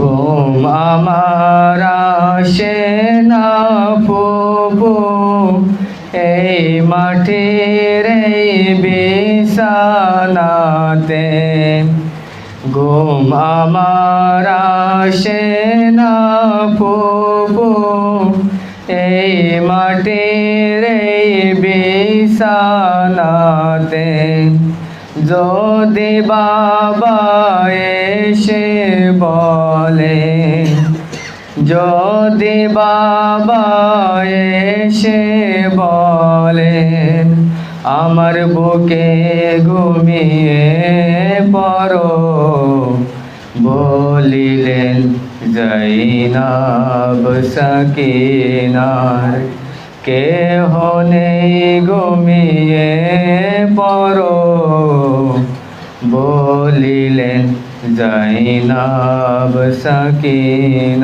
ঘুম আমার আসে না প্রভু এই মাটির এই বিছানাতে, ঘুম আমার আসে না প্রভু এই মাটির এই বিছানাতে। যদি বাবা এসে বলে, যদি বাবা এসে বলেন আমার বুকে ঘুমিয়ে পড়ো, বলিলেন যাইনাব সাকিনার কেহ নেই ঘুমিয়ে পড়ো, বলিলেন যাইনাব সাকিনা।